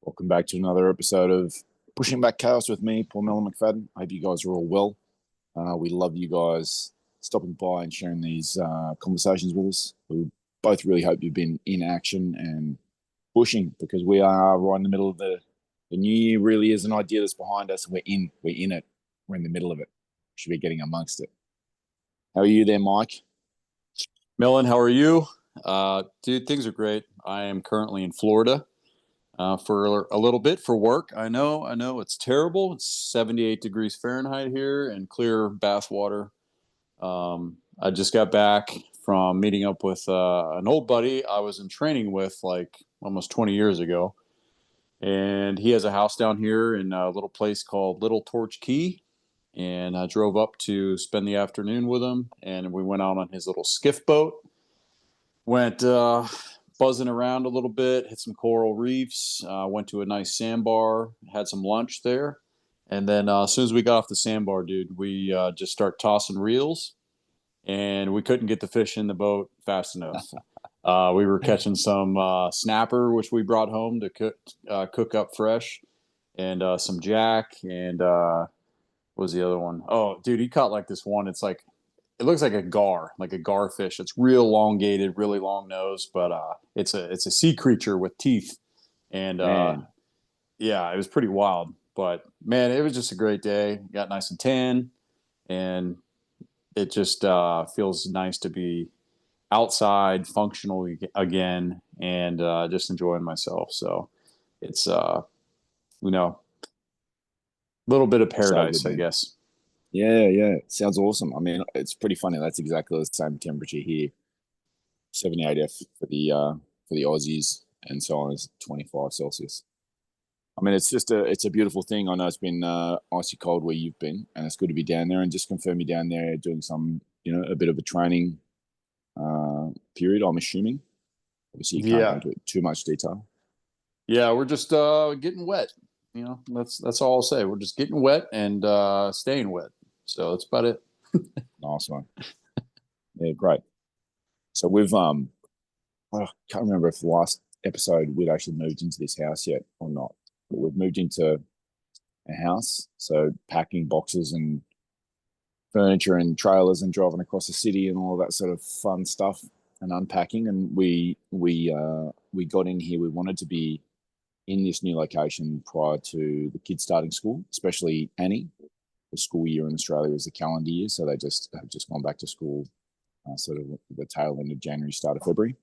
Welcome back to another episode of Pushing Back Chaos with me, Paul Mellon McFadden. I hope you guys are all well. We love you guys stopping by and sharing these conversations with us. We both really hope you've been in action and pushing because we are right in the middle of the new year. Really is an idea that's behind us. We're in it. We're in the middle of it. Should be getting amongst it. How are you there, Mike? Millen, how are you? Dude, things are great. I am currently in Florida for a little bit for work. I know it's terrible. It's 78 degrees Fahrenheit here and clear bath water. I just got back from meeting up with an old buddy I was in training with like almost 20 years ago. And he has a house down here in a little place called Little Torch Key. And I drove up to spend the afternoon with him. And we went out on his little skiff boat. Went buzzing around a little bit, hit some coral reefs, went to a nice sandbar, had some lunch there. And then as soon as we got off the sandbar, dude, we just start tossing reels. And we couldn't get the fish in the boat fast enough. We were catching some snapper, which we brought home to cook up fresh, and some jack, and what was the other one? Oh, dude, he caught like this one. It looks like a gar fish. It's real elongated, really long nose, but it's a sea creature with teeth, and yeah, it was pretty wild. But man, it was just a great day. Got nice and tan, and it just feels nice to be outside, functional again, and just enjoying myself. So it's a little bit of So good, paradise, I man. guess. Yeah. Sounds awesome. I mean, it's pretty funny. That's exactly the same temperature here. 78 F for the Aussies, and so on is 25 Celsius. I mean, it's a beautiful thing. I know it's been icy cold where you've been, and it's good to be down there. And just confirm you down there doing some, a bit of a training period. I'm assuming. Obviously, you can't go Yeah, into it too much detail. yeah, we're just getting wet. That's all I'll say. We're just getting wet and staying wet. So that's about it. Nice one. Yeah, great. So I can't remember if the last episode we'd actually moved into this house yet or not, but we've moved into a house. So packing boxes and furniture and trailers and driving across the city and all that sort of fun stuff and unpacking. And we got in here. We wanted to be in this new location prior to the kids starting school, especially Annie. The school year in Australia is the calendar year, so they just have just gone back to school, sort of the tail end of January, start of February.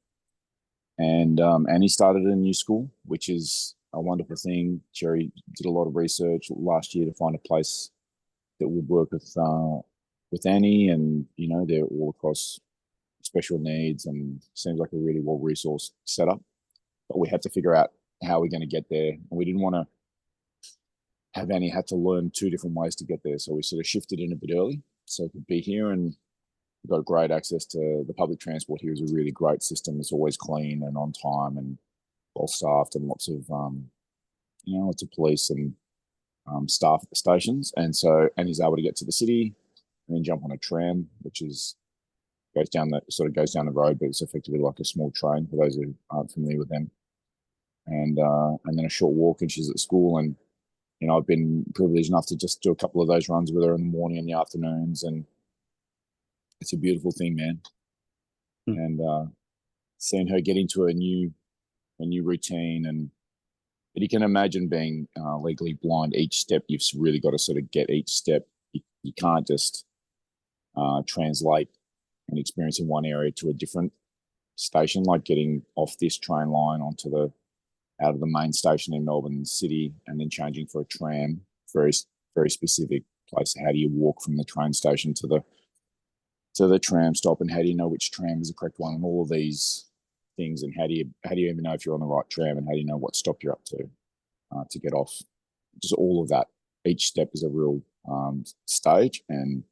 And Annie started a new school, which is a wonderful thing. Cherry did a lot of research last year to find a place that would work with Annie, and they're all across special needs, and seems like a really well resourced setup. But we had to figure out how we're going to get there, and we didn't want to have Annie had to learn two different ways to get there, so we sort of shifted in a bit early so it could be here. And we've got great access to the public transport here. Is a really great system. It's always clean and on time and well staffed, and lots of police and staff at the stations. And so Annie's able to get to the city and then jump on a tram, which goes down the road, but it's effectively like a small train for those who aren't familiar with them. And then a short walk, and she's at school. And I've been privileged enough to just do a couple of those runs with her in the morning and the afternoons, and it's a beautiful thing, man. Hmm. And seeing her get into a new routine, and but you can imagine being legally blind. Each step you've really got to sort of get each step. You can't just translate an experience in one area to a different station, like getting off this train line out of the main station in Melbourne City and then changing for a tram. Very, very specific place. How do you walk from the train station to the tram stop, and how do you know which tram is the correct one, and all of these things, and how do you even know if you're on the right tram, and how do you know what stop you're up to get off? Just all of that. Each step is a real stage, and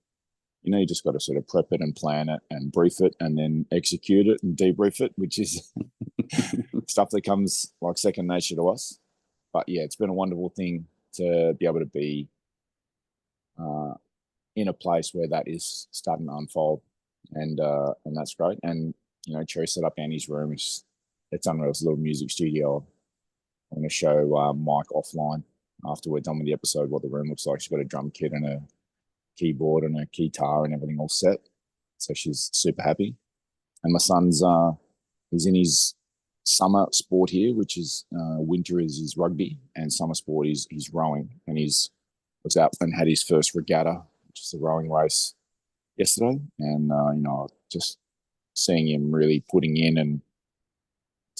you just got to sort of prep it and plan it and brief it and then execute it and debrief it, which is stuff that comes like second nature to us. But yeah, it's been a wonderful thing to be able to be in a place where that is starting to unfold, and that's great. And Cherry set up Annie's room. It's unreal. It's a little music studio. I'm going to show Mike offline after we're done with the episode what the room looks like. She's got a drum kit and a keyboard and a guitar and everything all set. So she's super happy. And my son's he's in his summer sport here, which is winter is his rugby, and summer sport is he's rowing. And he's was out and had his first regatta, which is a rowing race yesterday. And just seeing him really putting in, and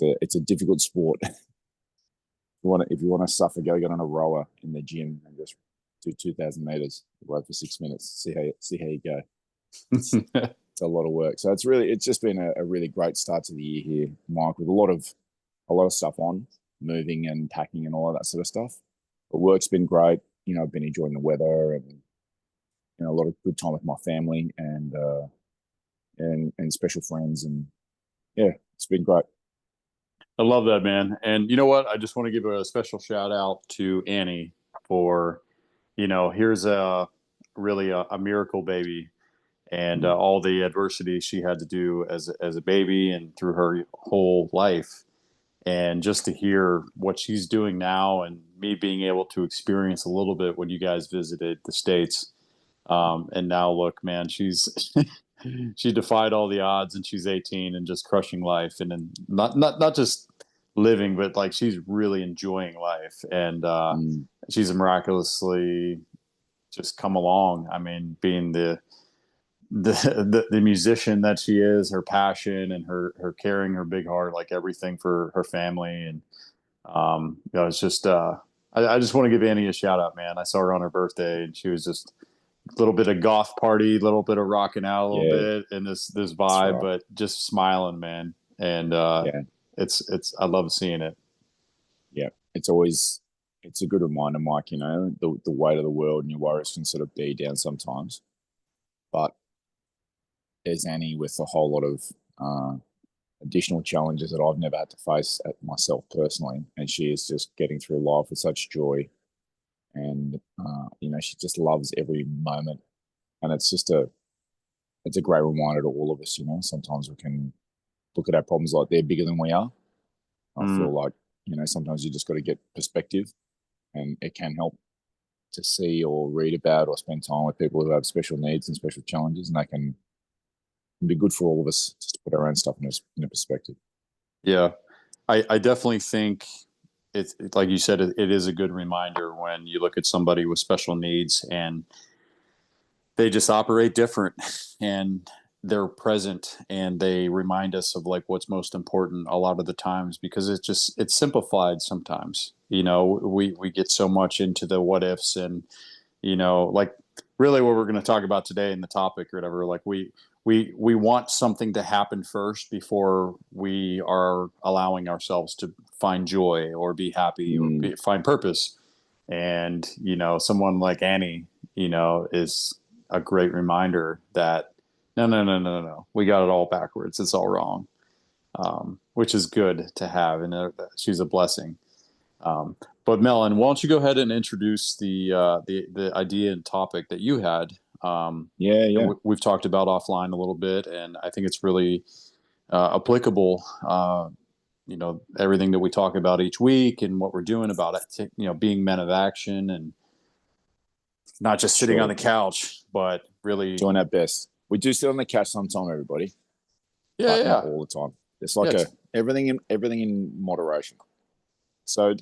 it's a difficult sport. If you want to suffer, go get on a rower in the gym and just do 2,000 meters, row for 6 minutes. See how you go. It's a lot of work. So it's just been a really great start to the year here, Mike, with a lot of stuff on, moving and packing and all of that sort of stuff. But work's been great. I've been enjoying the weather and a lot of good time with my family and special friends, and yeah, it's been great. I love that, man. And you know what? I just want to give a special shout out to Annie for, here's really a miracle baby, and all the adversity she had to do as a baby and through her whole life. And just to hear what she's doing now, and me being able to experience a little bit when you guys visited the States. And now look, man, she's she defied all the odds, and she's 18 and just crushing life, and then not just living, but like she's really enjoying life. And she's miraculously just come along. I mean, being the musician that she is, her passion and her carrying her big heart, like everything for her family. And it's just I just want to give Annie a shout out, man. I saw her on her birthday, and she was just a little bit of goth party, a little bit of rocking out a little bit, and this vibe, right. But just smiling, man. And it's I love seeing it. Yeah, it's a good reminder, Mike. The weight of the world and your worries can sort of bear down sometimes, but there's Annie with a whole lot of additional challenges that I've never had to face myself personally, and she is just getting through life with such joy, and she just loves every moment, and it's a great reminder to all of us. Sometimes we can look at our problems like they're bigger than we are. I feel like sometimes you just got to get perspective, and it can help to see or read about or spend time with people who have special needs and special challenges, and that can be good for all of us just to put our own stuff in a perspective. Yeah, I definitely think it's like you said, it is a good reminder when you look at somebody with special needs and they just operate different, and they're present, and they remind us of like what's most important a lot of the times, because it's simplified sometimes. We get so much into the what ifs, and like really what we're going to talk about today in the topic or whatever, like we want something to happen first before we are allowing ourselves to find joy or be happy or find purpose. And someone like Annie is a great reminder that no, we got it all backwards, it's all wrong, which is good to have, and she's a blessing. But Melon, why don't you go ahead and introduce the idea and topic that you had? We've talked about offline a little bit, and I think it's really applicable. Everything that we talk about each week and what we're doing about it. Being men of action and not just sitting on the couch, but really doing our best. We do sit on the couch sometime, everybody. Yeah, not all the time. It's like everything in moderation. So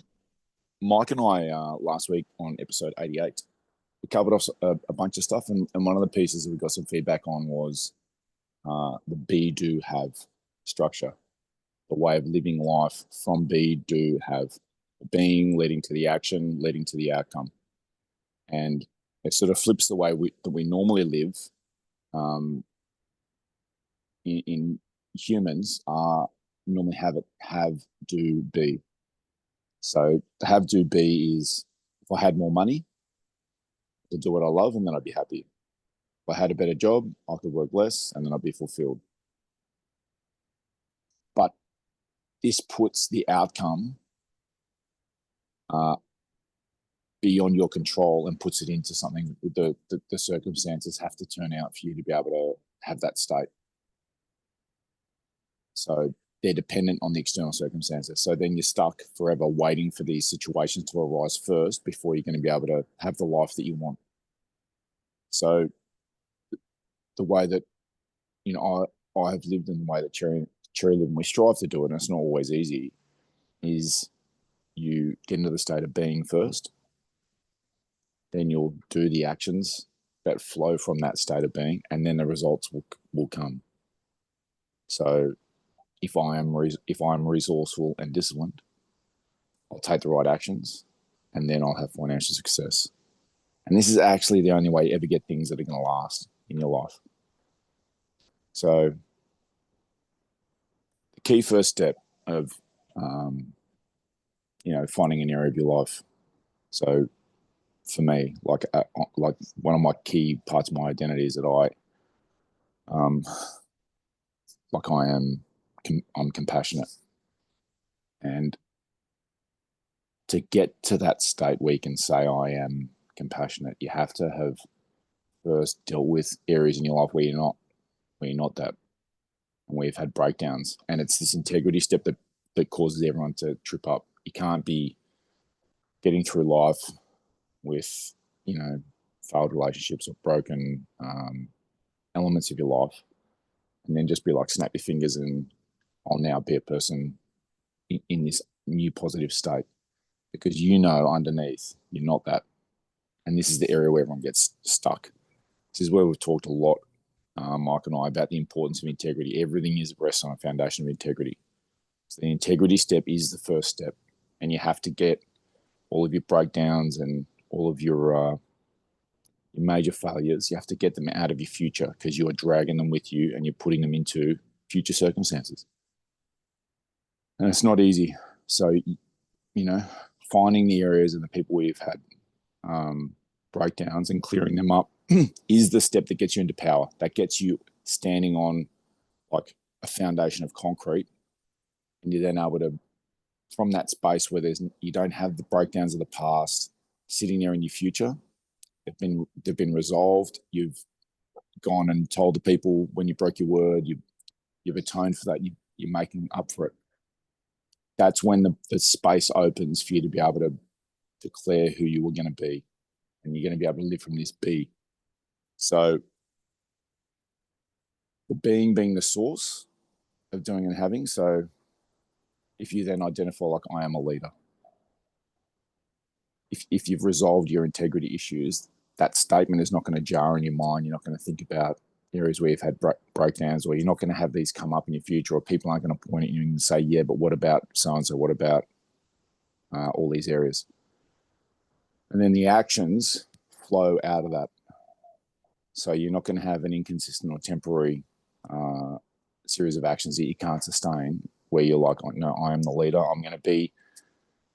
Mike and I last week on episode 88, we covered off a bunch of stuff, and one of the pieces that we got some feedback on was the be, do, have structure, the way of living life from be, do, have, being leading to the action, leading to the outcome, and it sort of flips the way that we normally live. In humans normally have, do, be. So the have, do, be is, if I had more money, I could do what I love, and then I'd be happy. If I had a better job, I could work less, and then I'd be fulfilled. But this puts the outcome beyond your control and puts it into something the circumstances have to turn out for you to be able to have that state. So they're dependent on the external circumstances. So then you're stuck forever waiting for these situations to arise first before you're going to be able to have the life that you want. So the way that, I have lived in the way that Cherry lived, and we strive to do it, and it's not always easy, is you get into the state of being first. Then you'll do the actions that flow from that state of being, and then the results will come. So if I am resourceful and disciplined, I'll take the right actions, and then I'll have financial success. And this is actually the only way you ever get things that are going to last in your life. So the key first step of, finding an area of your life. So for me, like one of my key parts of my identity is that I'm compassionate. And to get to that state where you can say I am compassionate, you have to have first dealt with areas in your life where you're not that, and where you've had breakdowns. And it's this integrity step that causes everyone to trip up. You can't be getting through life with, failed relationships or broken elements of your life, and then just be like, snap your fingers and I'll now be a person in this new positive state, because underneath you're not that. And this is the area where everyone gets stuck. This is where we've talked a lot, Mike and I, about the importance of integrity. Everything rests on a foundation of integrity. So the integrity step is the first step, and you have to get all of your breakdowns and all of your major failures, you have to get them out of your future, because you are dragging them with you and you're putting them into future circumstances. And it's not easy. So, finding the areas and the people where you've had breakdowns and clearing them up is the step that gets you into power, that gets you standing on like a foundation of concrete. And you're then able to, from that space where you don't have the breakdowns of the past sitting there in your future, they've been resolved. You've gone and told the people when you broke your word, you've atoned for that. You're making up for it. That's when the space opens for you to be able to declare who you were going to be, and you're going to be able to live from this be. So the being the source of doing and having. So if you then identify like, I am a leader, if you've resolved your integrity issues, that statement is not going to jar in your mind. You're not going to think about areas where you've had breakdowns, or you're not going to have these come up in your future, or people aren't going to point at you and say, yeah, but what about so-and-so? What about all these areas? And then the actions flow out of that. So you're not going to have an inconsistent or temporary series of actions that you can't sustain, where you're like, oh, no, I am the leader. I'm going to be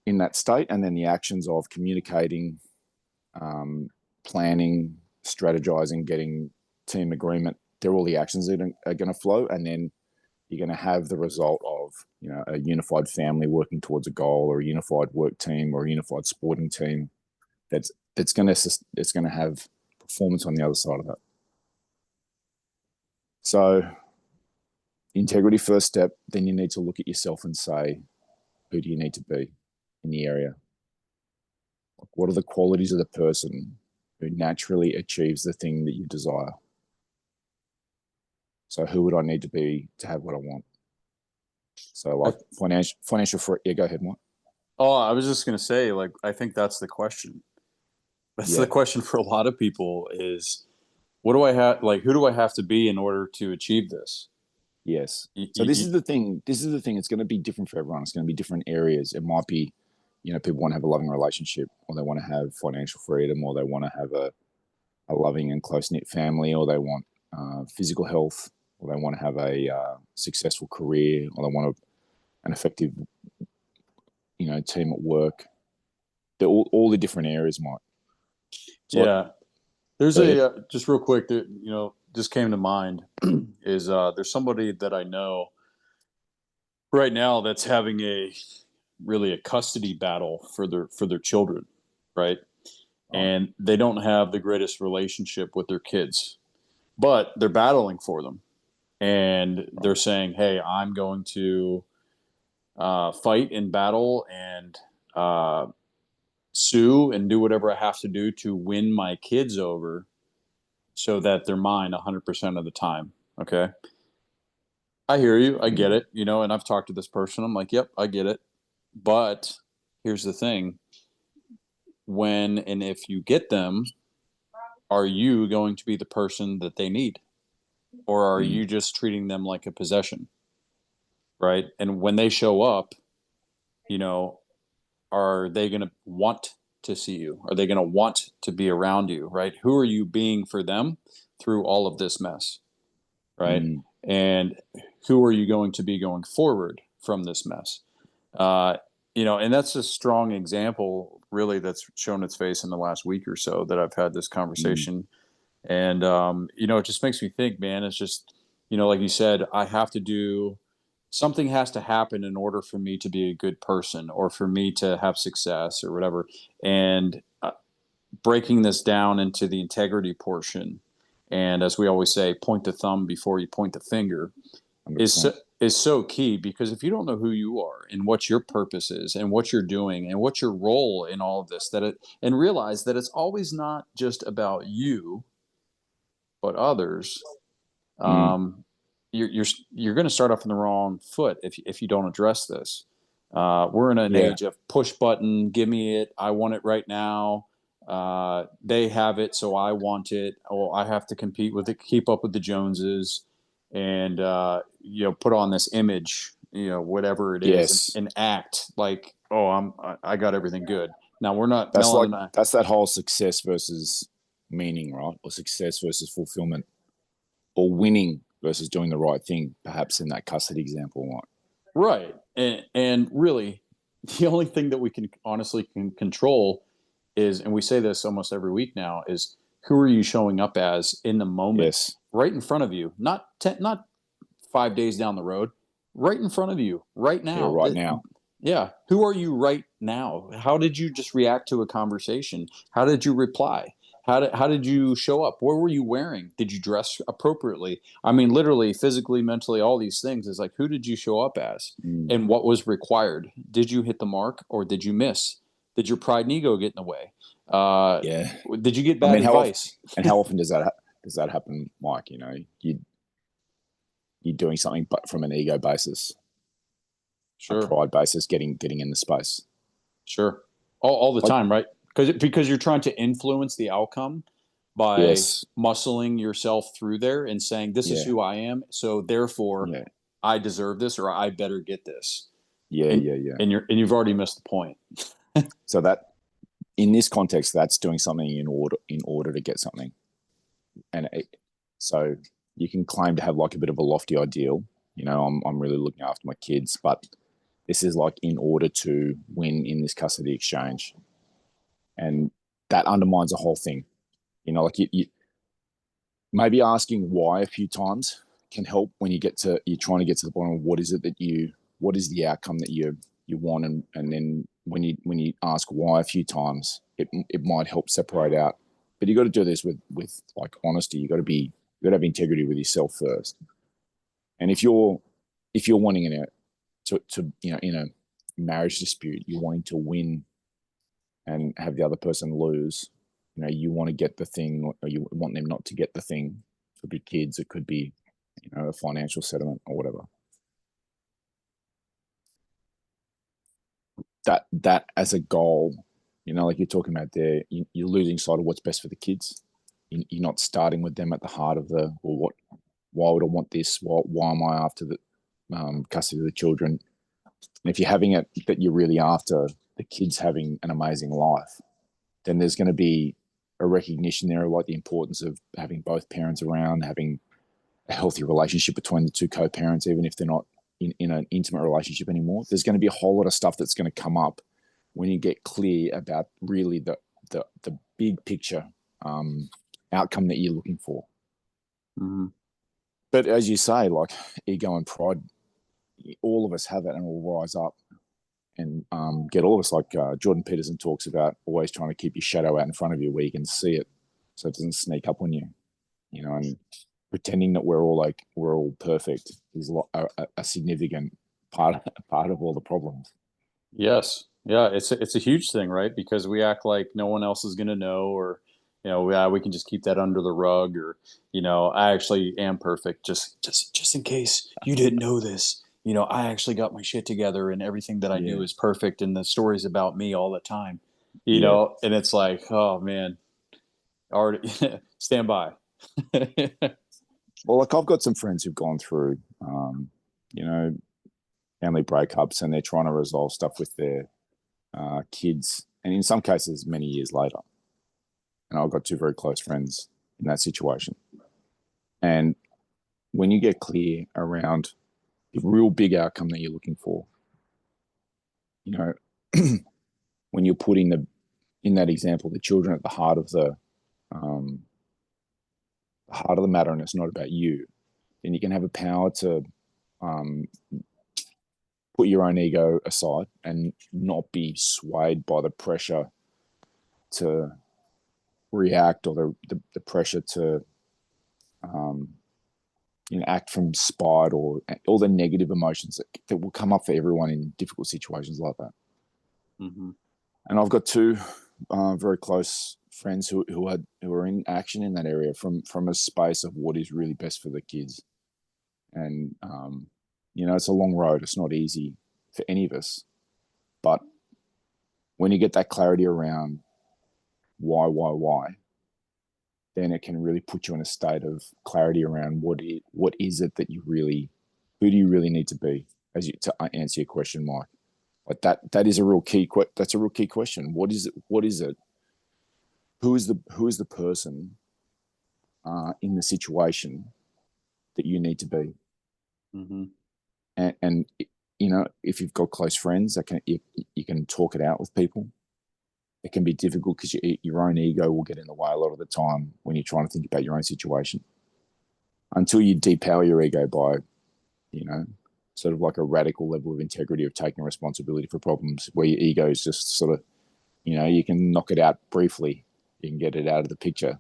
in that state. And then the actions of communicating, planning, strategizing, getting team agreement, they're all the actions that are going to flow. And then you're going to have the result of, a unified family working towards a goal, or a unified work team, or a unified sporting team that's going to have performance on the other side of that. So integrity first step, then you need to look at yourself and say, who do you need to be in the area? What are the qualities of the person who naturally achieves the thing that you desire? So who would I need to be to have what I want? So like financial for, yeah, go ahead, Mike. Oh, I was just going to say, like, I think that's the question. That's the question for a lot of people is, what do I have? Like, who do I have to be in order to achieve this? Yes. So this is the thing. This is the thing. It's going to be different for everyone. It's going to be different areas. It might be, people want to have a loving relationship, or they want to have financial freedom, or they want to have a loving and close-knit family, or they want physical health, or they want to have a successful career, or they want an effective, team at work. They're all the different areas, Mike. So yeah. There's just real quick that, just came to mind is there's somebody that I know right now that's having a custody battle for their children, right? And they don't have the greatest relationship with their kids, but they're battling for them. and they're saying, hey, I'm going to fight in battle and sue and do whatever I have to do to win my kids over so that they're mine 100% of the time. Okay. I hear you. I get it. And I've talked to this person. I'm like, yep, I get it. But here's the thing: when and if you get them, are you going to be the person that they need? Or are you just treating them like a possession? Right. And when they show up, you know, are they going to want to see you? Are they going to want to be around you? Right. Who are you being for them through all of this mess? Right. And who are you going to be going forward from this mess? Uh, and that's a strong example, really, that's shown its face in the last week or so that I've had this conversation. And, it just makes me think, man, it's just, like you said, I have to do something has to happen in order for me to be a good person or for me to have success or whatever. And breaking this down into the integrity portion. And as we always say, point the thumb before you point the finger is so key, because if you don't know who you are and what your purpose is and what you're doing and what your role in all of this, and realize that it's always not just about you, but others, you're going to start off on the wrong foot if you don't address this. We're in an age of push button, give me it, I want it right now. They have it, so I want it. Oh, I have to compete with it, keep up with the Joneses, and put on this image, whatever it is, and act like, oh, I got everything good. Now we're not. That's that whole success versus meaning, right? Or success versus fulfillment, or winning versus doing the right thing. Perhaps in that custody example, right? And really, the only thing that we can honestly control is, and we say this almost every week now, is who are you showing up as in the moment, right in front of you, not 5 days down the road, right in front of you, right now. Yeah, right now. Yeah. Who are you right now? How did you just react to a conversation? How did you reply? How did you show up? What were you wearing? Did you dress appropriately? I mean, literally, physically, mentally, all these things. Is like, who did you show up as, and what was required? Did you hit the mark or did you miss? Did your pride and ego get in the way? Did you get bad advice? How often does that happen, Mike? You're doing something, but from an ego basis, a pride basis, getting in the space. Sure, all the time, right? Because you're trying to influence the outcome by muscling yourself through there and saying, this is who I am, so therefore I deserve this, or I better get this. And you've already missed the point. So that, in this context, that's doing something in order to get something. And so you can claim to have like a bit of a lofty ideal, I'm really looking after my kids, but this is like in order to win in this custody exchange. And that undermines the whole thing. Like you maybe asking why a few times can help when you're trying to get to the bottom of what is the outcome that you want. And then when you ask why a few times, it might help separate out. But you got to do this with like honesty. You got to have integrity with yourself first. And if you're wanting in a marriage dispute, you're wanting to win and have the other person lose, you want to get the thing, or you want them not to get the thing. It could be kids, it could be, a financial settlement or whatever. That as a goal, like you're talking about there, you're losing sight of what's best for the kids. You're not starting with them at the heart of why would I want this? Why am I after the custody of the children? And if you're having it that you're really after the kids having an amazing life, then there's going to be a recognition there of like the importance of having both parents around, having a healthy relationship between the two co-parents, even if they're not in an intimate relationship anymore. There's going to be a whole lot of stuff that's going to come up when you get clear about really the big picture outcome that you're looking for. But as you say, like ego and pride, all of us have it, and we'll rise up and get all of us, like Jordan Peterson talks about, always trying to keep your shadow out in front of you where you can see it so it doesn't sneak up on you, and pretending that we're all perfect is a significant part of all the problems. Yes. Yeah, it's a huge thing, right? Because we act like no one else is going to know, or we can just keep that under the rug, or I actually am perfect. Just in case you didn't know this, I actually got my shit together, and everything that I do Yeah, is perfect, and the story's about me all the time. yeah. And it's like, oh man, already stand by. Well, like I've got some friends who've gone through, you know, family breakups, and they're trying to resolve stuff with their kids, and in some cases, many years later. And I've got two very close friends in that situation. And when you get clear around the real big outcome that you're looking for, you know, when you're putting in that example, the children at um, the heart of the matter, and it's not about you, then you can have a power to um, put your own ego aside and not be swayed by the pressure to react, or the pressure to um, act from spite, or all the negative emotions that will come up for everyone in difficult situations like that. Mm-hmm. And I've got two very close friends who are in action in that area from a space of what is really best for the kids. And it's a long road. It's not easy for any of us, but when you get that clarity around why, then it can really put you in a state of clarity around what is it that who do you really need to be, to answer your question, Mike. Like that is a real key. That's a real key question. What is it? What is it? Who is the person in the situation that you need to be? Mm-hmm. And if you've got close friends, you can talk it out with people. It can be difficult because your own ego will get in the way a lot of the time when you're trying to think about your own situation. Until you depower your ego by, sort of like a radical level of integrity of taking responsibility for problems, where your ego is just sort of, you can knock it out briefly. You can get it out of the picture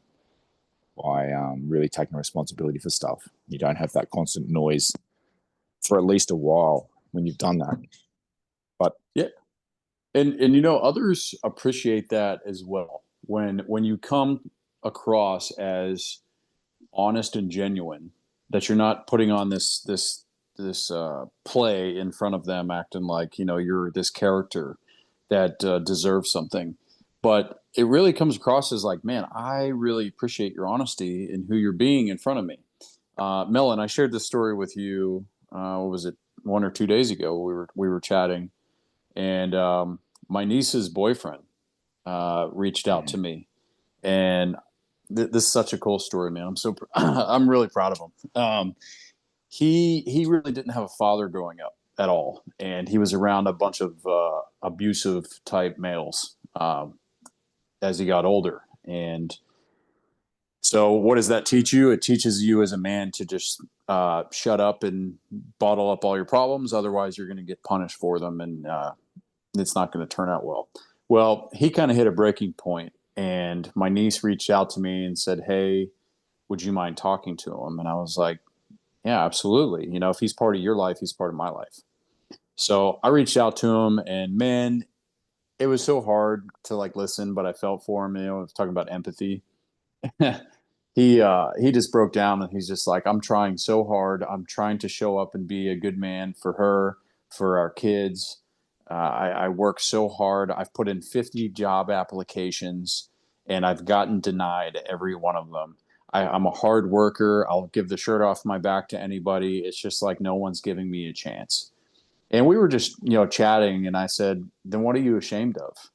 by really taking responsibility for stuff. You don't have that constant noise for at least a while when you've done that. But Yeah. And others appreciate that as well. When you come across as honest and genuine, that you're not putting on this play in front of them, acting like you're this character that deserves something. But it really comes across as like, man, I really appreciate your honesty and who you're being in front of me. Melon, I shared this story with you. What was it, 1 or 2 days ago? We were chatting, and my niece's boyfriend reached out to me, and this is such a cool story, man. I'm really proud of him. He really didn't have a father growing up at all, and he was around a bunch of abusive type males as he got older. And so, what does that teach you? It teaches you as a man to just shut up and bottle up all your problems. Otherwise, you're going to get punished for them, and it's not going to turn out well. Well, he kind of hit a breaking point, and my niece reached out to me and said, "Hey, would you mind talking to him?" And I was like, "Yeah, absolutely. If he's part of your life, he's part of my life." So I reached out to him, and man, it was so hard to like listen, but I felt for him. I was talking about empathy. He just broke down, and he's just like, "I'm trying so hard. I'm trying to show up and be a good man for her, for our kids. I work so hard. I've put in 50 job applications, and I've gotten denied every one of them. I'm a hard worker. I'll give the shirt off my back to anybody. It's just like no one's giving me a chance." And we were just, chatting, and I said, "Then what are you ashamed of?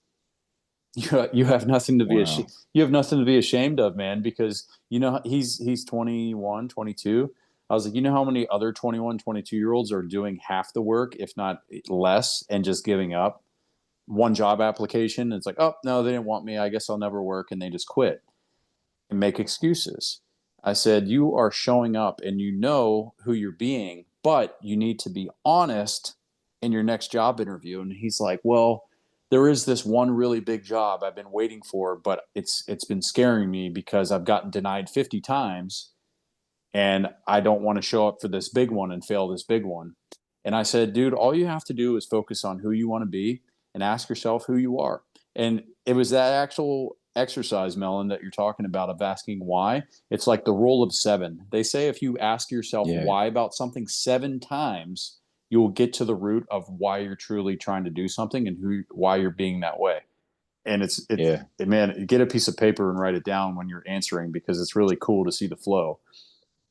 You have nothing to be wow, ashamed. You have nothing to be ashamed of, man, because he's 21, 22. I was like, how many other 21, 22-year-olds are doing half the work, if not less, and just giving up one job application. It's like, oh, no, they didn't want me. I guess I'll never work. And they just quit and make excuses. I said, you are showing up and you know who you're being, but you need to be honest in your next job interview. And he's like, well, there is this one really big job I've been waiting for, but it's been scaring me because I've gotten denied 50 times, and I don't want to show up for this big one and fail this big one. And I said, dude, all you have to do is focus on who you want to be and ask yourself who you are. And it was that actual exercise, Melon, that you're talking about of asking why. It's like the rule of 7. They say if you ask yourself Yeah. why about something 7 times, you will get to the root of why you're truly trying to do something and why you're being that way. And man, get a piece of paper and write it down when you're answering, because it's really cool to see the flow.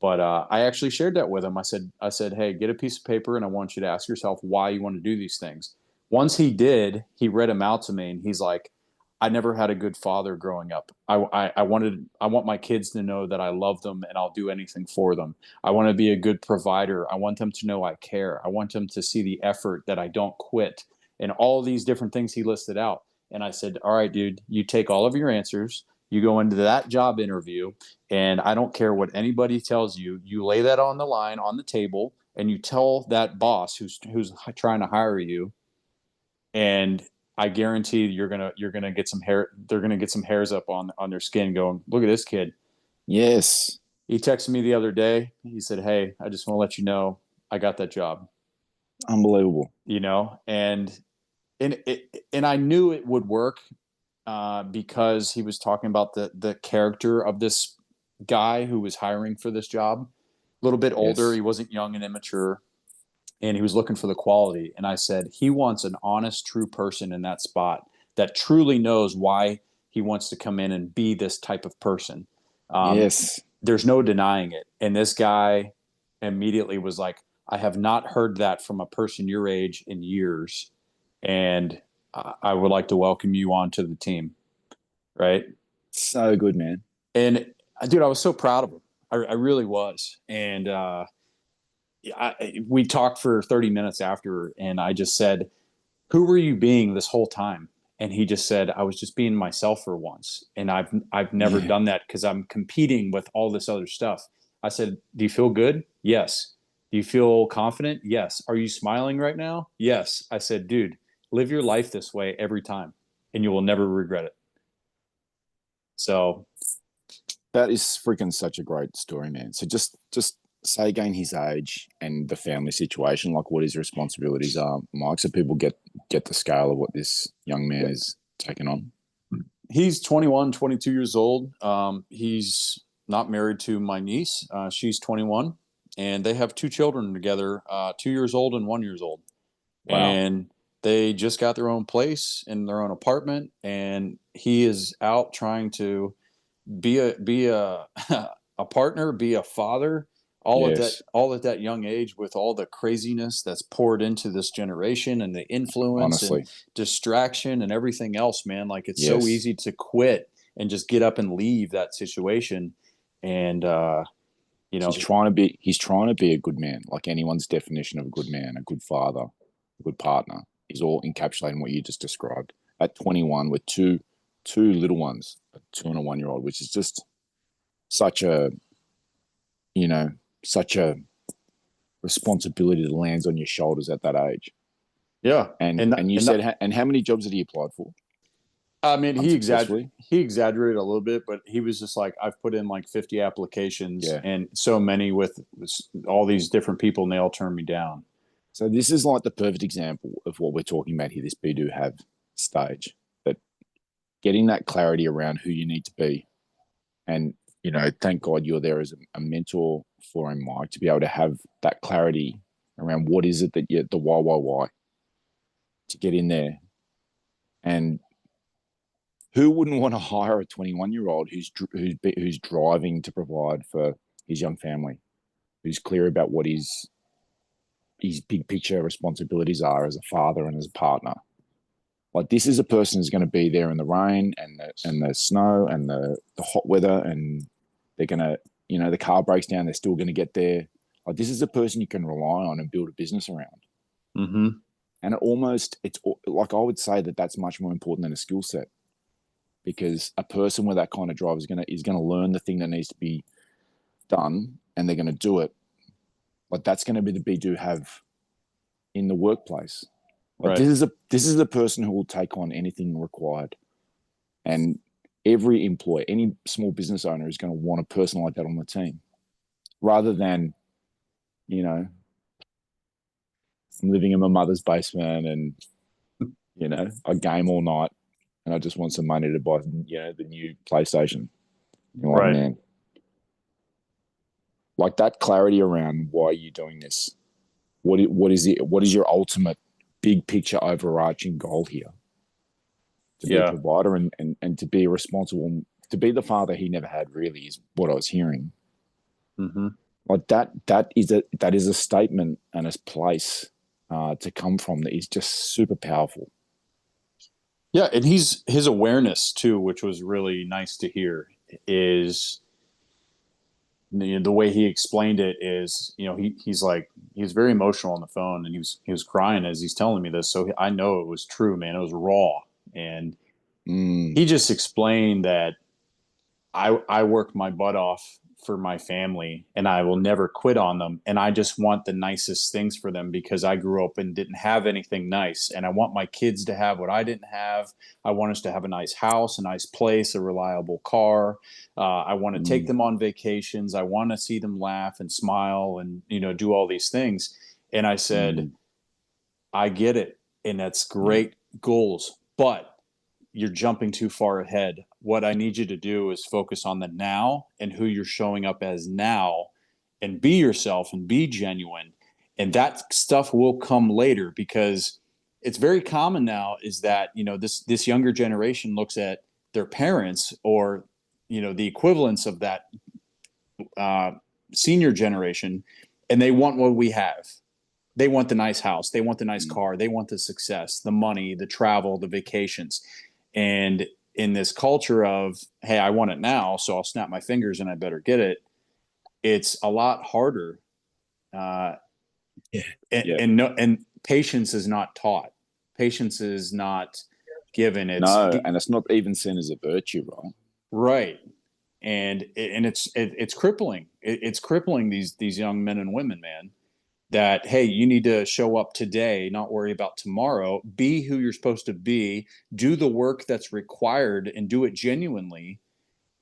But I actually shared that with him. I said, hey, get a piece of paper and I want you to ask yourself why you want to do these things. Once he did, he read them out to me, and he's like, I never had a good father growing up. I want my kids to know that I love them and I'll do anything for them. I want to be a good provider. I want them to know I care. I want them to see the effort, that I don't quit, and all these different things he listed out. And I said, all right, dude, you take all of your answers, you go into that job interview, and I don't care what anybody tells you, you lay that on the line on the table, and you tell that boss who's trying to hire you, and I guarantee you're gonna get some hair. They're gonna get some hairs up on their skin, going, "Look at this kid." Yes. He texted me the other day. He said, "Hey, I just want to let you know I got that job." Unbelievable. And I knew it would work because he was talking about the character of this guy who was hiring for this job. A little bit older. Yes. He wasn't young and immature, and he was looking for the quality. And I said, he wants an honest, true person in that spot that truly knows why he wants to come in and be this type of person. Yes. There's no denying it. And this guy immediately was like, I have not heard that from a person your age in years. And I would like to welcome you onto the team. Right. So good, man. And dude, I was so proud of him. I really was. And, we talked for 30 minutes after, and I just said, who were you being this whole time? And he just said, I was just being myself for once. And I've never done that because I'm competing with all this other stuff. I said, do you feel good? Yes. Do you feel confident? Yes. Are you smiling right now? Yes. I said, dude, live your life this way every time, and you will never regret it. So that is freaking such a great story, man. So just say again his age and the family situation, like what his responsibilities are, Mike, so people get the scale of what this young man is taking on. He's 21, 22 years old. He's not married to my niece. She's 21, and they have 2 children together, 2 years old and 1 year old. Wow. And they just got their own place in their own apartment, and he is out trying to be a a partner, be a father, all at that young age, with all the craziness that's poured into this generation and the influence and distraction and everything else, man. Like, it's so easy to quit and just get up and leave that situation. And he's trying to be a good man, like anyone's definition of a good man, a good father, a good partner, is all encapsulating what you just described. At 21, with two little ones, a 2 and a 1 year old, which is just such a responsibility that lands on your shoulders at that age. Yeah. And you said, and how many jobs had he applied for? I mean, he exaggerated a little bit, but he was just like, I've put in like 50 applications and so many with all these different people, and they all turned me down. So this is like the perfect example of what we're talking about here, this be, do, have stage, that getting that clarity around who you need to be. And, thank God you're there as a mentor for him, Mike, to be able to have that clarity around what is it that the why, to get in there. And who wouldn't want to hire a 21-year-old who's driving to provide for his young family, who's clear about what his big picture responsibilities are as a father and as a partner? Like, this is a person who's going to be there in the rain and the snow and the hot weather, and they're going to, the car breaks down, they're still going to get there. Like, this is a person you can rely on and build a business around. Mm-hmm. And it's like, I would say that's much more important than a skill set, because a person with that kind of drive is going to learn the thing that needs to be done, and they're going to do it. Like, that's going to be the be, do, have in the workplace. Like, this is the person who will take on anything required. And every employee, any small business owner, is going to want a person like that on the team. rather than, you know, I'm living in my mother's basement and, you know, I game all night and I just want some money to buy, you know, the new PlayStation. You're like, Right. man, like that clarity around why are you doing this? What is it? What is your ultimate big picture overarching goal here? To be a Yeah. provider and to be responsible, to be the father he never had, really, is what I was hearing. Mm-hmm. Like that is a statement and a place to come from that is just super powerful. Yeah, and his awareness too, which was really nice to hear, is the way he explained it is, he's like, he's very emotional on the phone, and he was crying as he's telling me this, so I know it was true, man. It was raw, and Mm, he just explained that I work my butt off for my family and I will never quit on them. And I just want the nicest things for them because I grew up and didn't have anything nice. And I want my kids to have what I didn't have. I want us to have a nice house, a nice place, a reliable car. I want to take mm, them on vacations. I want to see them laugh and smile and, do all these things. And I said, mm, I get it. And that's yeah. great goals. But you're jumping too far ahead. What I need you to do is focus on the now and who you're showing up as now, and be yourself and be genuine. And that stuff will come later, because it's very common now is that, this younger generation looks at their parents, or, the equivalents of that uh, senior generation, and they want what we have. They want the nice house. They want the nice Mm, car. They want the success, the money, the travel, the vacations. And in this culture of, hey, I want it now, so I'll snap my fingers and I better get it, it's a lot harder. Uh, yeah. and, Yeah. and no, and patience is not taught. Patience is not given. No, and it's not even seen as a virtue, right? Right. And it's crippling. It's crippling these young men and women, man. That, hey, you need to show up today, not worry about tomorrow. Be who you're supposed to be. Do the work that's required and do it genuinely,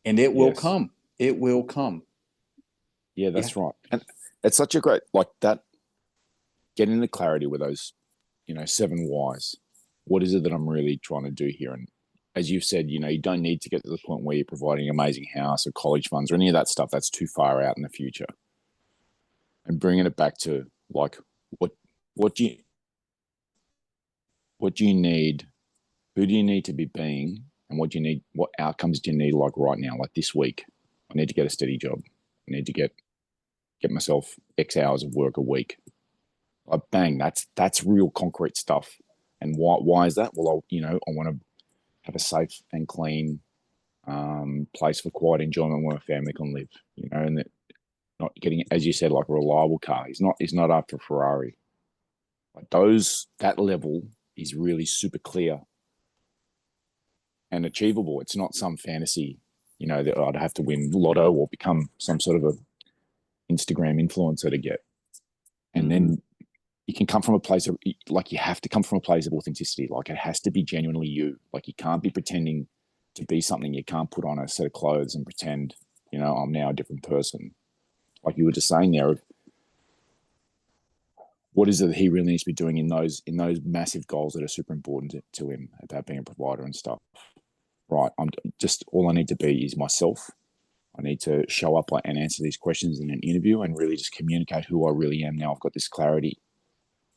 and it will Yes. come. It will come. Yeah, Yeah. that's right. And it's such a great, like that, getting the clarity with those, you know, 7 whys. What is it that I'm really trying to do here? And as you've said, you know, you don't need to get to the point where you're providing an amazing house or college funds or any of that stuff. That's too far out in the future. And bringing it back to like, what, what do you, what do you need? Who do you need to be being? And what do you need? What outcomes do you need? Like right now, like this week, I need to get a steady job. I need to get myself X hours of work a week. Like bang, that's real concrete stuff. And why is that? Well, I want to have a safe and clean place for quiet enjoyment where my family can live. And that not getting, as you said, like a reliable car. He's not after a Ferrari. Like that level is really super clear and achievable. It's not some fantasy, that I'd have to win lotto or become some sort of a Instagram influencer to get. And Mm-hmm. then you can come from a place of, like, you have to come from a place of authenticity. Like, it has to be genuinely you. Like, you can't be pretending to be something. You can't put on a set of clothes and pretend, I'm now a different person. Like you were just saying there, what is it that he really needs to be doing in those massive goals that are super important to him about being a provider and stuff. Right. I'm just, all I need to be is myself. I need to show up and answer these questions in an interview and really just communicate who I really am. Now I've got this clarity.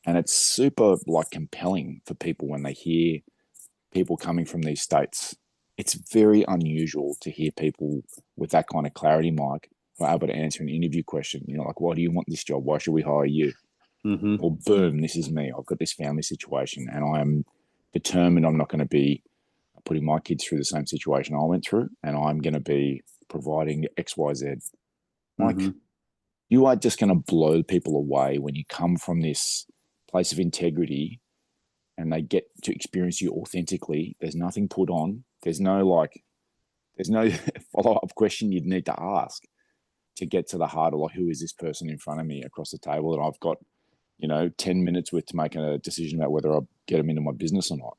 And it's super like compelling for people when they hear people coming from these states. It's very unusual to hear people with that kind of clarity, Mike, who are able to answer an interview question. Like, why do you want this job? Why should we hire you? Mm-hmm. Or boom, this is me. I've got this family situation and I am determined I'm not going to be putting my kids through the same situation I went through, and I'm going to be providing X, Y, Z. Mm-hmm. Like, you are just going to blow people away when you come from this place of integrity and they get to experience you authentically. There's nothing put on. There's no follow-up question you'd need to ask to get to the heart of, like, who is this person in front of me across the table that I've got, 10 minutes with to make a decision about whether I get them into my business or not.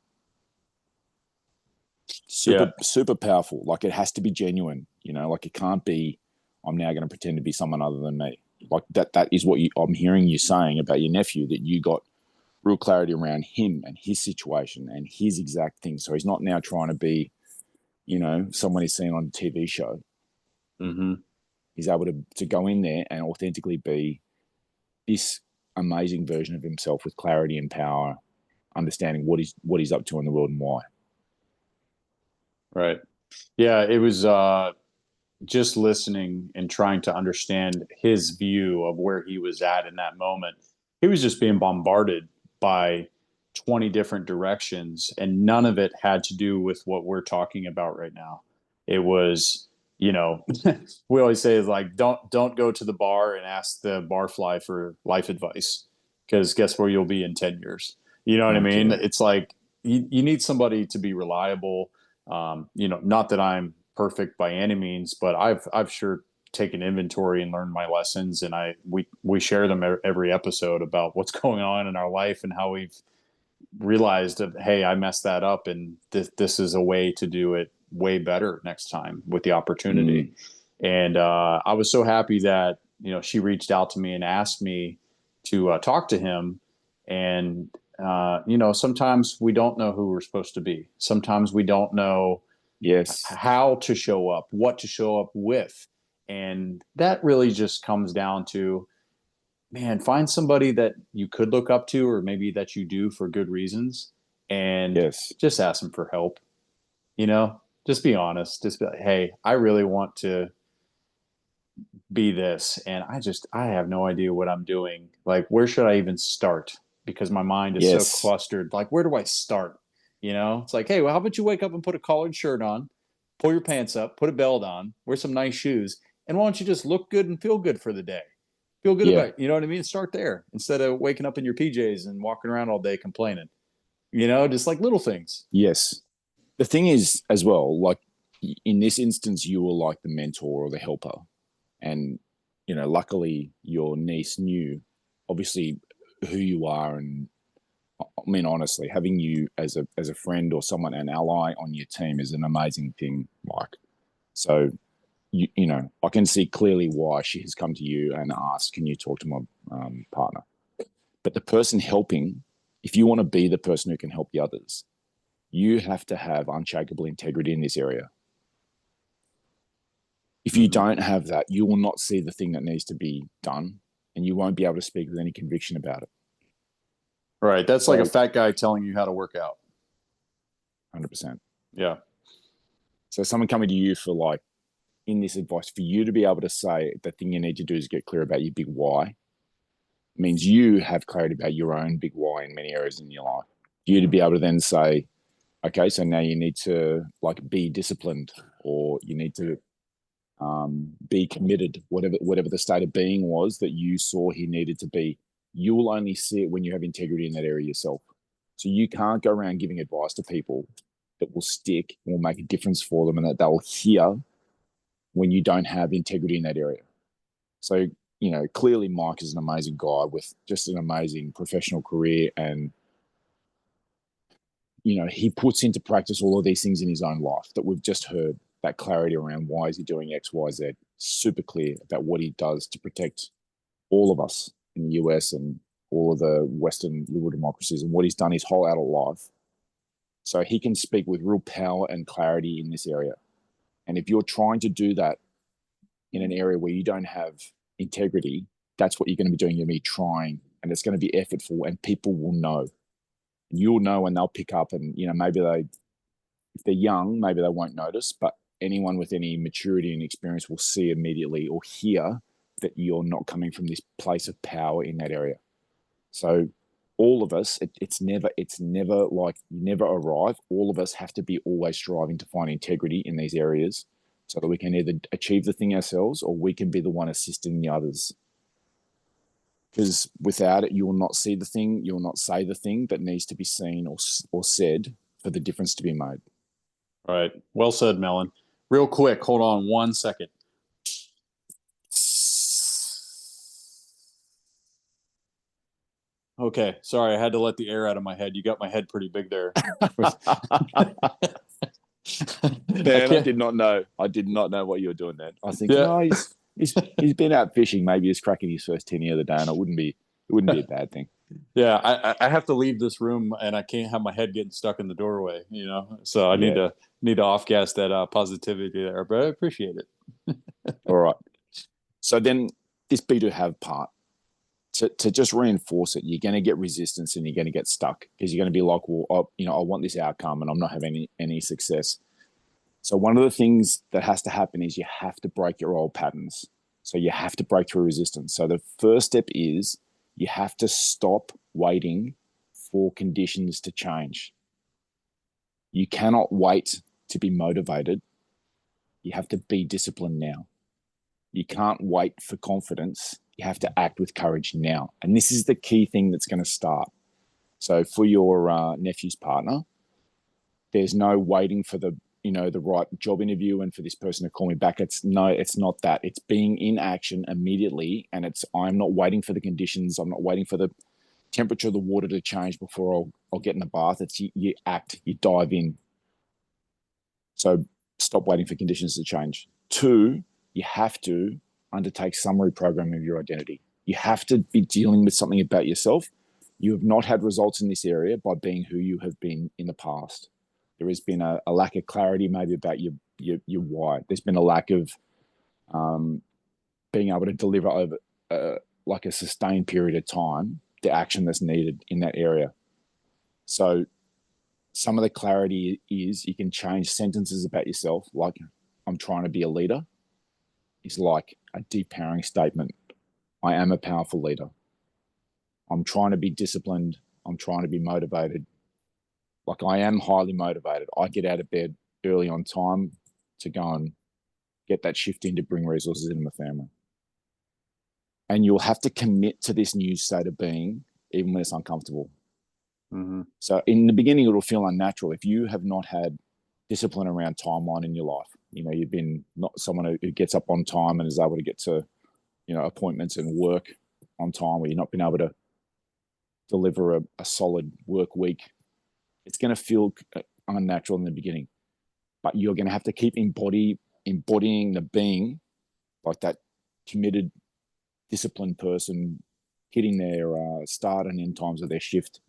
Yeah. Super, super powerful. Like, it has to be genuine, like it can't be I'm now going to pretend to be someone other than me. Like that is what I'm hearing you saying about your nephew, that you got real clarity around him and his situation and his exact thing. So he's not now trying to be, someone he's seen on a TV show. Mm-hmm. He's able to go in there and authentically be this amazing version of himself with clarity and power, understanding what he's up to in the world and why. Right. Yeah, it was just listening and trying to understand his view of where he was at in that moment. He was just being bombarded by 20 different directions, and none of it had to do with what we're talking about right now. It was, we always say, like, don't go to the bar and ask the barfly for life advice, because guess where you'll be in 10 years. You know what I mean? It's like you need somebody to be reliable. Not that I'm perfect by any means, but I've sure taken inventory and learned my lessons, and we share them every episode about what's going on in our life and how we've realized that, hey, I messed that up, and this is a way to do it way better next time with the opportunity. And I was so happy that she reached out to me and asked me to talk to him. And sometimes we don't know who we're supposed to be. Sometimes we don't know how to show up, what to show up with. And that really just comes down to, man, find somebody that you could look up to, or maybe that you do for good reasons, and just ask them for help. Just be honest. Just be like, hey, I really want to be this, and I have no idea what I'm doing. Like, where should I even start? Because my mind is so clustered. Like, where do I start? It's like, hey, well, how about you wake up and put a collared shirt on, pull your pants up, put a belt on, wear some nice shoes, and why don't you just look good and feel good for the day? Feel good about it. You know what I mean? Start there instead of waking up in your PJs and walking around all day complaining. Just like little things. Yes. The thing is, as well, like in this instance, you were like the mentor or the helper. And, luckily your niece knew obviously who you are. And I mean, honestly, having you as a friend or someone, an ally on your team is an amazing thing, Mike. So, I can see clearly why she has come to you and asked, can you talk to my partner? But the person helping, if you want to be the person who can help the others, you have to have unshakable integrity in this area. If you don't have that, you will not see the thing that needs to be done, and you won't be able to speak with any conviction about it. Right. That's like a fat guy telling you how to work out. 100%. Yeah. So someone coming to you for like, in this advice, for you to be able to say the thing you need to do is get clear about your big why, means you have clarity about your own big why in many areas in your life. For you to be able to then say, okay, so now you need to like be disciplined, or you need to be committed, whatever the state of being was that you saw he needed to be. You will only see it when you have integrity in that area yourself. So you can't go around giving advice to people that will stick and will make a difference for them and that they'll hear when you don't have integrity in that area. So, clearly Mike is an amazing guy with just an amazing professional career, and he puts into practice all of these things in his own life that we've just heard. That clarity around why is he doing X, Y, Z, super clear about what he does to protect all of us in the US and all of the Western liberal democracies, and what he's done his whole adult life. So he can speak with real power and clarity in this area. And if you're trying to do that in an area where you don't have integrity, that's what you're going to be doing. You're going to be trying, and it's going to be effortful, and people will know. You'll know, and they'll pick up, and maybe if they're young, maybe they won't notice, but anyone with any maturity and experience will see immediately or hear that you're not coming from this place of power in that area. So all of us, it's never like you never arrive. All of us have to be always striving to find integrity in these areas so that we can either achieve the thing ourselves or we can be the one assisting the others. Because without it, you will not see the thing, you will not say the thing that needs to be seen or said for the difference to be made. All right. Well said, Melon. Real quick, hold on 1 second. Okay. Sorry, I had to let the air out of my head. You got my head pretty big there. Man, I did not know. I did not know what you were doing then. I was thinking, he's been out fishing. Maybe he's cracking his first tinny of the day, and it wouldn't be a bad thing. Yeah, I have to leave this room and I can't have my head getting stuck in the doorway, you know. So I Yeah. need to off gas that positivity there, but I appreciate it. All right. So then this be to have part to just reinforce it, you're going to get resistance and you're going to get stuck because you're going to be like, well, I want this outcome and I'm not having any success. So one of the things that has to happen is you have to break your old patterns. So you have to break through resistance. So the first step is you have to stop waiting for conditions to change. You cannot wait to be motivated. You have to be disciplined now. You can't wait for confidence. You have to act with courage now. And this is the key thing that's going to start. So for your nephew's partner, there's no waiting for the right job interview and for this person to call me back. It's not that. It's being in action immediately. And I'm not waiting for the conditions. I'm not waiting for the temperature of the water to change before I'll get in the bath. It's you act, you dive in. So stop waiting for conditions to change. 2, you have to undertake some reprogramming of your identity. You have to be dealing with something about yourself. You have not had results in this area by being who you have been in the past. There has been a lack of clarity maybe about your why. There's been a lack of being able to deliver over like a sustained period of time the action that's needed in that area. So some of the clarity is you can change sentences about yourself, like I'm trying to be a leader, is like a depowering statement. I am a powerful leader. I'm trying to be disciplined. I'm trying to be motivated. Like I am highly motivated. I get out of bed early on time to go and get that shift in to bring resources into my family. And you'll have to commit to this new state of being, even when it's uncomfortable. Mm-hmm. So in the beginning, it'll feel unnatural. If you have not had discipline around timeline in your life, you've been not someone who gets up on time and is able to get to, appointments and work on time, where you've not been able to deliver a solid work week, it's going to feel unnatural in the beginning. But you're going to have to keep embodying the being, like that committed, disciplined person hitting their start and end times of their shift.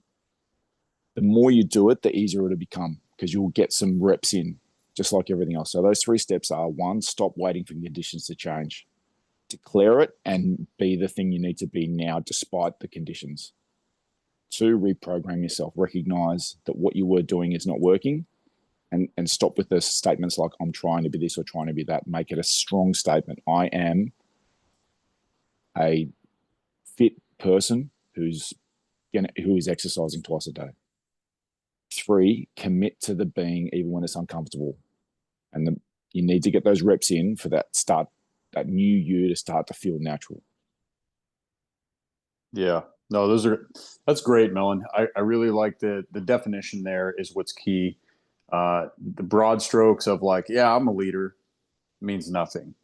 The more you do it, the easier it'll become because you'll get some reps in, just like everything else. So those 3 steps are: 1, stop waiting for conditions to change. Declare it and be the thing you need to be now despite the conditions. 2, reprogram yourself. Recognize that what you were doing is not working and stop with the statements like I'm trying to be this or trying to be that. Make it a strong statement. I am a fit person who is exercising twice a day. 3, commit to the being even when it's uncomfortable. And you need to get those reps in for that new you to start to feel natural. Yeah, no, that's great, Melon. I really like the definition there is what's key. The broad strokes of like, yeah, I'm a leader means nothing.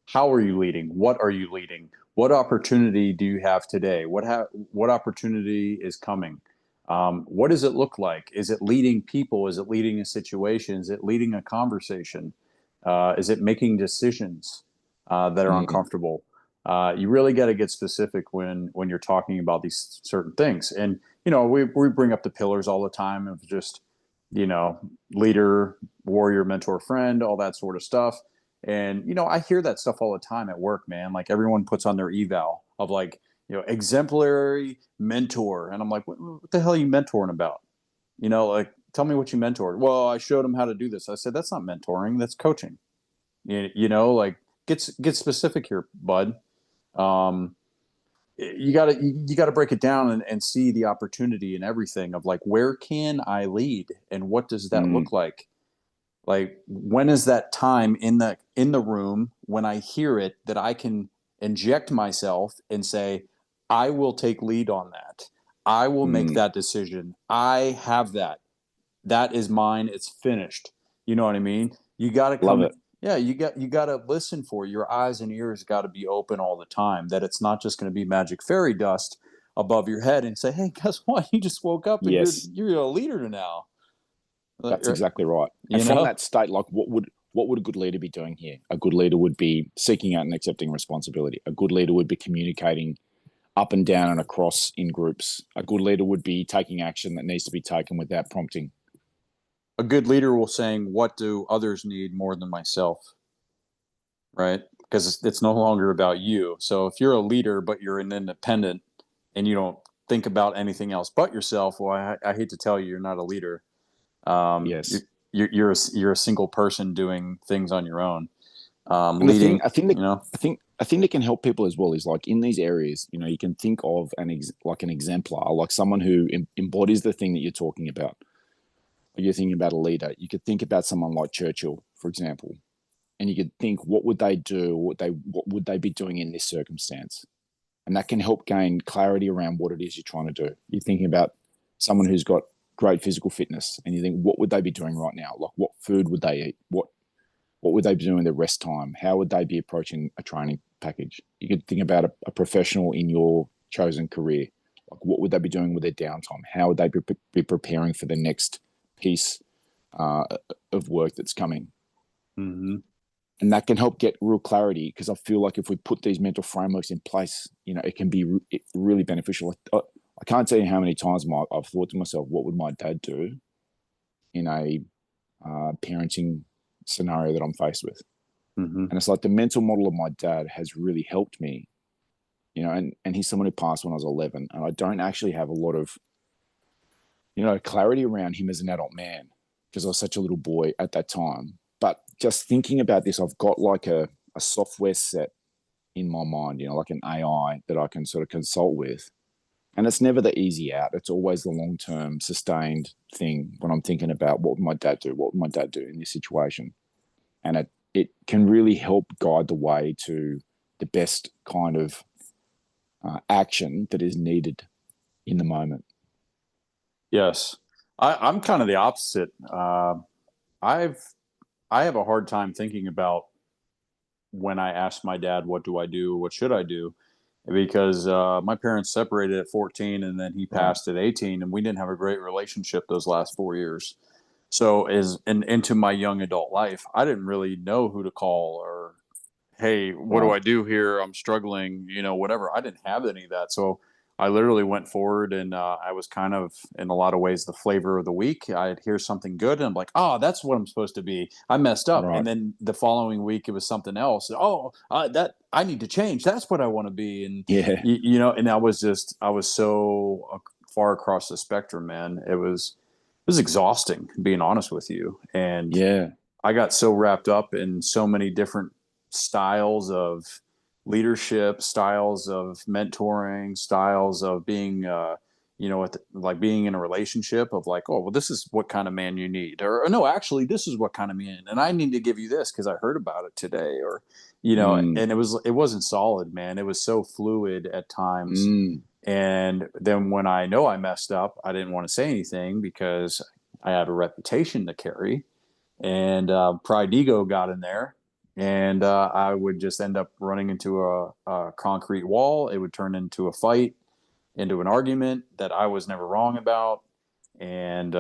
How are you leading? What are you leading? What opportunity do you have today? What opportunity is coming? What does it look like? Is it leading people? Is it leading a situation? Is it leading a conversation? Is it making decisions that are uncomfortable? You really got to get specific when you're talking about these certain things. And we bring up the pillars all the time of just leader, warrior, mentor, friend, all that sort of stuff. And I hear that stuff all the time at work, man. Like everyone puts on their eval of like exemplary mentor, and I'm like, what the hell are you mentoring about? Like, tell me what you mentored. Well, I showed him how to do this. I said, that's not mentoring, that's coaching. Like get specific here, bud. You gotta break it down and see the opportunity in everything of like, where can I lead and what does that look like? Like, when is that time in the room when I hear it that I can inject myself and say, I will take lead on that. I will make that decision. I have that. That is mine. It's finished. You know what I mean? You got to come. Yeah, you got to listen for it. Your eyes and ears got to be open all the time. That it's not just going to be magic fairy dust above your head and say, "Hey, guess what? You just woke up and you're a leader now." That's exactly right. And from that state, like, what what would a good leader be doing here? A good leader would be seeking out and accepting responsibility. A good leader would be communicating up and down and across in groups. A good leader would be taking action that needs to be taken without prompting. A good leader will saying, what do others need more than myself? Right? Because it's no longer about you. So if you're a leader, but you're an independent and you don't think about anything else but yourself, well, I hate to tell you, you're not a leader. Yes. You're a single person doing things on your own. And the Leading, thing, I think that, you know, I think that can help people as well is like in these areas, you know, you can think of like an exemplar, like someone who embodies the thing that you're talking about. You're thinking about a leader. You could think about someone like Churchill, for example, and you could think, what would they do? What would they be doing in this circumstance? And that can help gain clarity around what it is you're trying to do. You're thinking about someone who's got great physical fitness, and you think, what would they be doing right now? Like, what food would they eat? What would they be doing in their rest time? How would they be approaching a training package? You could think about a professional in your chosen career. Like, what would they be doing with their downtime? How would they be preparing for the next piece of work that's coming? mm-hmm. And that can help get real clarity, because I feel like if we put these mental frameworks in place, you know, it can be really beneficial. I can't tell you how many times I've thought to myself, what would my dad do in a parenting scenario that I'm faced with? Mm-hmm. And it's like the mental model of my dad has really helped me, you know, and he's someone who passed when I was 11, and I don't actually have a lot of, you know, clarity around him as an adult man because I was such a little boy at that time. But just thinking about this, I've got like a software set in my mind, you know, like an AI that I can sort of consult with. And it's never the easy out. It's always the long-term sustained thing when I'm thinking about what would my dad do? What would my dad do in this situation? And it can really help guide the way to the best kind of action that is needed in the moment. Yes, I'm kind of the opposite. I've I have a hard time thinking about when I asked my dad, "What do I do? What should I do?" Because my parents separated at 14, and then he Right. passed at 18, and we didn't have a great relationship those last 4 years. So, as and into my young adult life, I didn't really know who to call or, hey, what do Right. I do here? I'm struggling, whatever. I didn't have any of that. So I literally went forward, and I was kind of, in a lot of ways, the flavor of the week. I'd hear something good and I'm like, oh, that's what I'm supposed to be. I messed up. Right. And then the following week it was something else. Oh, that I need to change. That's what I want to be. And, Yeah. and I was so far across the spectrum, man. It was exhausting, being honest with you. And Yeah. I got so wrapped up in so many different styles of leadership, styles of mentoring, styles of being, like being in a relationship of like, oh, well, this is what kind of man you need, or no, actually, this is what kind of man, and I need to give you this because I heard about it today, or, Mm. and it wasn't solid, man. It was so fluid at times. Mm. And then when I know I messed up, I didn't want to say anything because I have a reputation to carry, and pride ego got in there, and I would just end up running into a concrete wall. It would turn into a fight, into an argument that I was never wrong about, and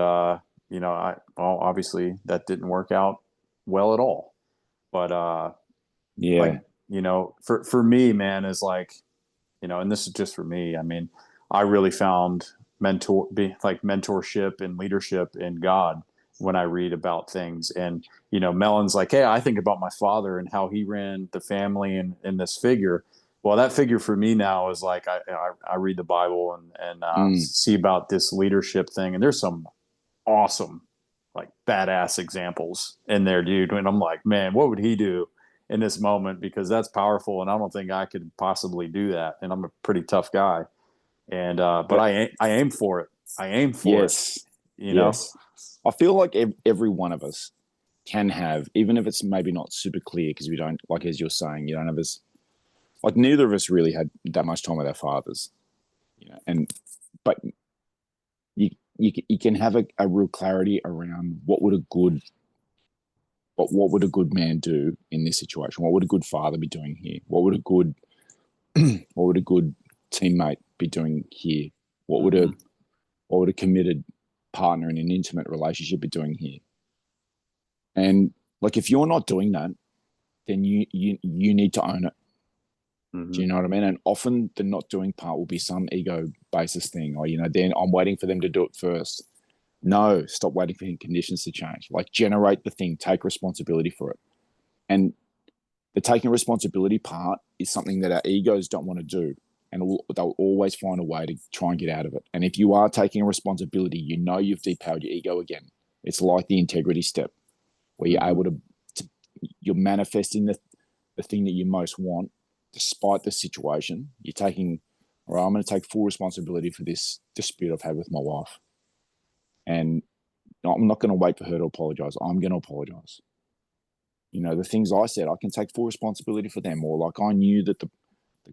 obviously that didn't work out well at all. But like, Yeah. for me, man, is like, and this is just for me. I mean, I really found mentorship and leadership in God when I read about things. And, Mellon's like, hey, I think about my father and how he ran the family and this figure. Well, that figure for me now is like, I read the Bible and Mm. see about this leadership thing. And there's some awesome, like badass examples in there, dude. And I'm like, man, what would he do in this moment? Because that's powerful. And I don't think I could possibly do that. And I'm a pretty tough guy. And, but But I aim for it. I aim for it, yes. you know? Yes. I feel like every one of us can have, even if it's maybe not super clear, because we don't, like as you're saying, you don't have us, like neither of us really had that much time with our fathers, but you can have a real clarity around what would a good man do in this situation? What would a good father be doing here? What would a good teammate be doing here? What would Mm-hmm. what would a committed partner in an intimate relationship be doing here? And Like if you're not doing that, then you need to own it. Do Mm-hmm. you know what I mean? And often the not doing part will be some ego basis thing, or then I'm waiting for them to do it first. No, stop waiting for conditions to change. Like generate the thing, take responsibility for it. And the taking responsibility part is something that our egos don't want to do. And they'll always find a way to try and get out of it. And if you are taking a responsibility, you've depowered your ego again. It's like the integrity step where you're able you're manifesting the thing that you most want despite the situation. You're taking, all right, I'm going to take full responsibility for this dispute I've had with my wife. And I'm not going to wait for her to apologize. I'm going to apologize. The things I said, I can take full responsibility for them. Or like I knew that the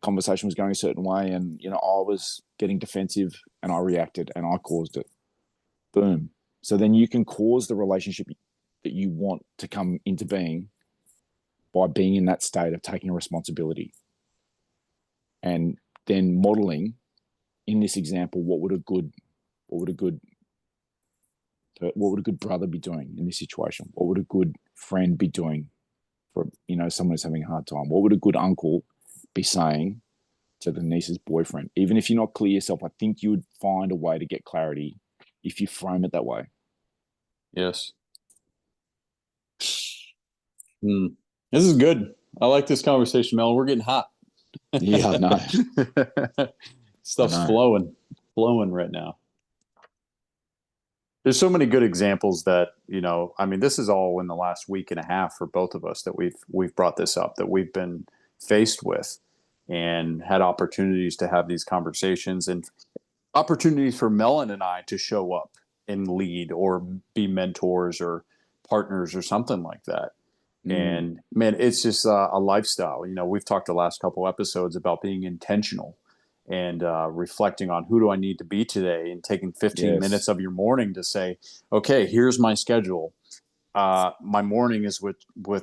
conversation was going a certain way and, I was getting defensive and I reacted and I caused it. Boom. So then you can cause the relationship that you want to come into being by being in that state of taking responsibility. And then modeling in this example, what would a good brother be doing in this situation? What would a good friend be doing for, someone who's having a hard time? What would a good uncle be saying to the niece's boyfriend? Even if you're not clear yourself, I think you would find a way to get clarity if you frame it that way. Yes. This is good. I like this conversation, Mel. We're getting hot. Yeah, I know. Stuff's flowing right now. There's so many good examples that, this is all in the last week and a half for both of us that we've brought this up, that we've been faced with and had opportunities to have these conversations and opportunities for Melon and I to show up and lead or be mentors or partners or something like that. And man, it's just a lifestyle. We've talked the last couple episodes about being intentional and reflecting on who do I need to be today, and taking 15 minutes of your morning to say, okay, here's my schedule. My morning is with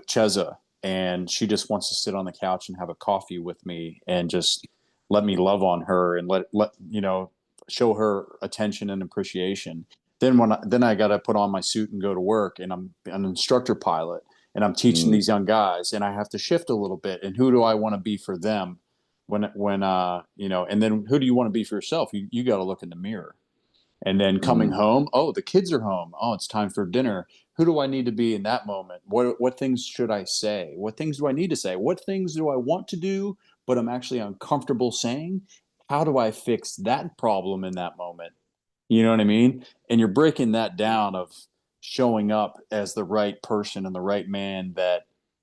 Cheza, and she just wants to sit on the couch and have a coffee with me and just let me love on her and let show her attention and appreciation. Then I got to put on my suit and go to work, and I'm an instructor pilot. And I'm teaching these young guys, and I have to shift a little bit. And who do I want to be for them? And then who do you want to be for yourself? You got to look in the mirror. And then coming home, oh, the kids are home. Oh, it's time for dinner. Who do I need to be in that moment? What things should I say? What things do I need to say? What things do I want to do, but I'm actually uncomfortable saying? How do I fix that problem in that moment? You know what I mean? And you're breaking that down of showing up as the right person and the right man